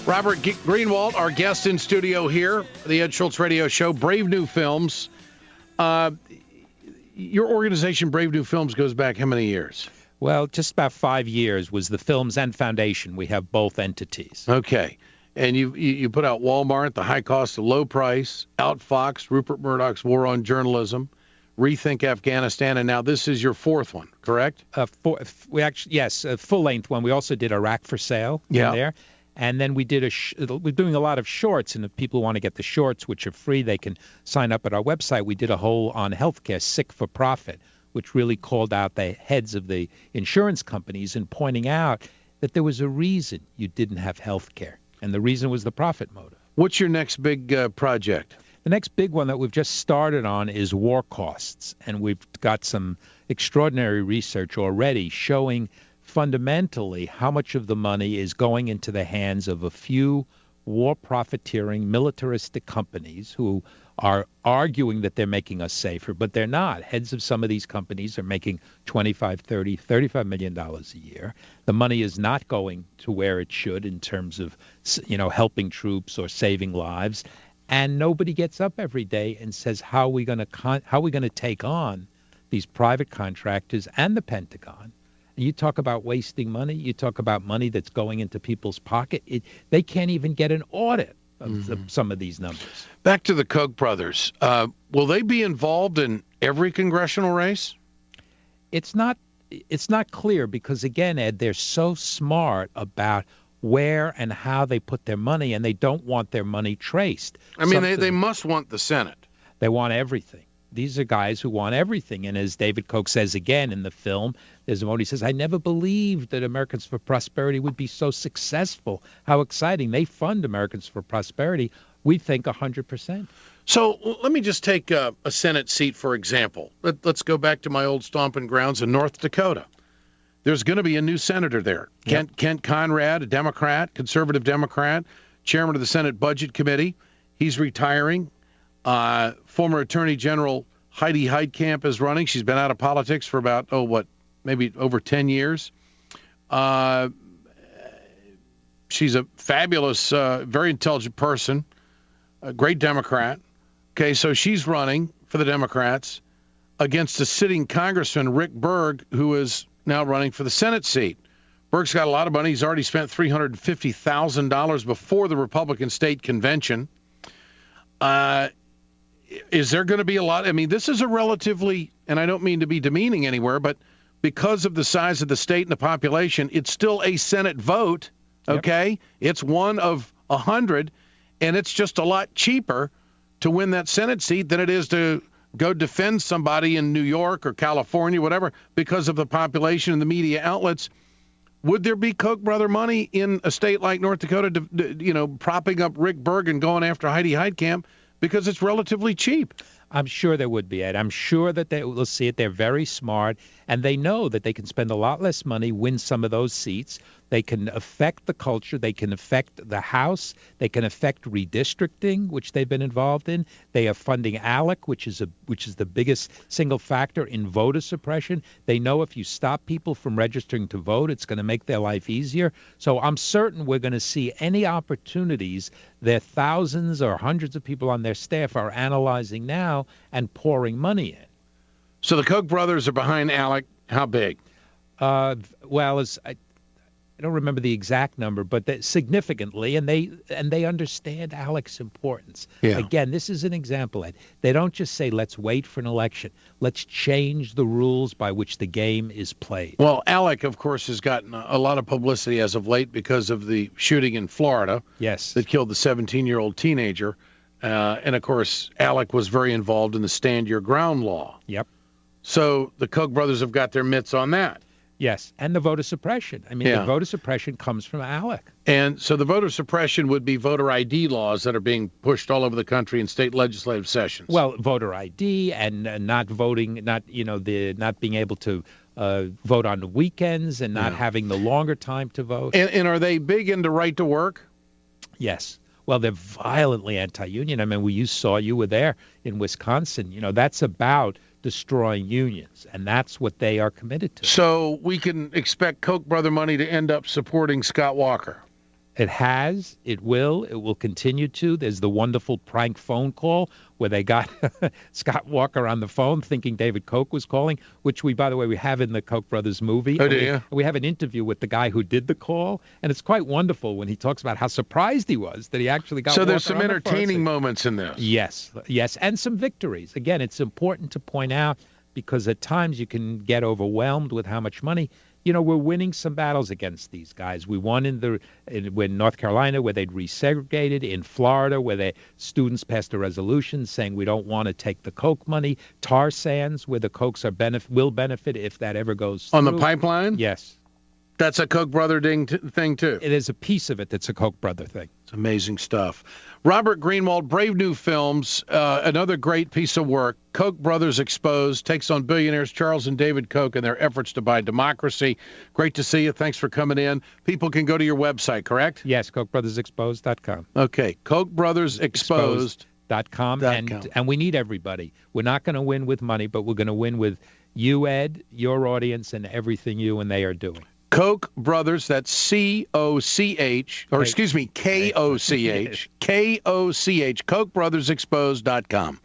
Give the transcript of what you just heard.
Robert Greenwald, our guest in studio here, the Ed Schultz Radio Show, Brave New Films. Your organization, Brave New Films, goes back how many years? Well, just about 5 years was the Films and Foundation. We have both entities. Okay. And you put out Wal Mart, The High Cost of Low Price, Outfox, Rupert Murdoch's War on Journalism, Rethink Afghanistan, and now this is your fourth one, correct? Yes, a full-length one. We also did Iraq for Sale in there. And then we did we're doing a lot of shorts, and if people want to get the shorts, which are free, they can sign up at our website. We did a whole on healthcare, Sick for Profit, which really called out the heads of the insurance companies and pointing out that there was a reason you didn't have healthcare, and the reason was the profit motive. What's your next big project? The next big one that we've just started on is war costs, and we've got some extraordinary research already showing fundamentally how much of the money is going into the hands of a few war profiteering militaristic companies who are arguing that they're making us safer, but they're not. Heads of some of these companies are making $25, $30, $35 million a year. The money is not going to where it should in terms of, helping troops or saving lives. And nobody gets up every day and says, how are we going to take on these private contractors and the Pentagon? You talk about wasting money. You talk about money that's going into people's pocket. They can't even get an audit of some of these numbers. Back to the Koch brothers. Will they be involved in every congressional race? It's not clear because, again, Ed, they're so smart about where and how they put their money, and they don't want their money traced. I mean, they must want the Senate. They want everything. These are guys who want everything. And as David Koch says again in the film, there's a moment he says, I never believed that Americans for Prosperity would be so successful. How exciting. They fund Americans for Prosperity. We think 100%. So let me just take a Senate seat, for example. Let's go back to my old stomping grounds in North Dakota. There's going to be a new senator there. Yep. Kent Conrad, a Democrat, conservative Democrat, chairman of the Senate Budget Committee. He's retiring. Former Attorney General Heidi Heitkamp is running. She's been out of politics for about, maybe over 10 years. She's a fabulous, very intelligent person, a great Democrat. Okay, so she's running for the Democrats against a sitting Congressman, Rick Berg, who is now running for the Senate seat. Berg's got a lot of money. He's already spent $350,000 before the Republican State Convention. Is there going to be a lot? I mean, this is a relatively, and I don't mean to be demeaning anywhere, but because of the size of the state and the population, it's still a Senate vote, okay? Yep. It's one of 100, and it's just a lot cheaper to win that Senate seat than it is to go defend somebody in New York or California, whatever, because of the population and the media outlets. Would there be Koch brother money in a state like North Dakota, propping up Rick Berg and going after Heidi Heitkamp because it's relatively cheap? I'm sure there would be, Ed. I'm sure that they will see it. They're very smart, and they know that they can spend a lot less money, win some of those seats. They can affect the culture. They can affect the House. They can affect redistricting, which they've been involved in. They are funding ALEC, which is the biggest single factor in voter suppression. They know if you stop people from registering to vote, it's going to make their life easier. So I'm certain we're going to see any opportunities that thousands or hundreds of people on their staff are analyzing now and pouring money in. So the Koch brothers are behind ALEC. How big? I don't remember the exact number, but significantly, and they understand ALEC's importance. Yeah. Again, this is an example, Ed. They don't just say, let's wait for an election. Let's change the rules by which the game is played. Well, ALEC, of course, has gotten a lot of publicity as of late because of the shooting in Florida. Yes. That killed the 17-year-old teenager. And, of course, ALEC was very involved in the Stand Your Ground law. Yep. So the Koch brothers have got their mitts on that. Yes, and the voter suppression. I mean, The voter suppression comes from ALEC. And so the voter suppression would be voter ID laws that are being pushed all over the country in state legislative sessions. Well, voter ID and not voting, not being able to vote on the weekends and not having the longer time to vote. And are they big into right to work? Yes. Well, they're violently anti-union. I mean, you were there in Wisconsin. That's about destroying unions, and that's what they are committed to. So we can expect Koch brother money to end up supporting Scott Walker. It has. It will continue to. There's the wonderful prank phone call where they got Scott Walker on the phone thinking David Koch was calling, which by the way, we have in the Koch brothers movie. Oh, do you? We have an interview with the guy who did the call, and it's quite wonderful when he talks about how surprised he was that he actually got So Walker there's some on the entertaining phone. moments in this. Yes, and some victories. Again, it's important to point out because at times you can get overwhelmed with how much money. We're winning some battles against these guys. We won in North Carolina where they'd resegregated, in Florida where the students passed a resolution saying we don't want to take the Koch money, tar sands where the Kochs will benefit if that ever goes through. On the pipeline? Yes. That's a Koch brother thing, too. It is a piece of it that's a Koch brother thing. It's amazing stuff. Robert Greenwald, Brave New Films, another great piece of work. Koch Brothers Exposed takes on billionaires Charles and David Koch and their efforts to buy democracy. Great to see you. Thanks for coming in. People can go to your website, correct? Yes, KochBrothersExposed.com. Okay, KochBrothersExposed.com. And we need everybody. We're not going to win with money, but we're going to win with you, Ed, your audience, and everything you and they are doing. Koch Brothers, that's C-O-C-H, or excuse me, K-O-C-H, K-O-C-H, KochBrothersExposed.com.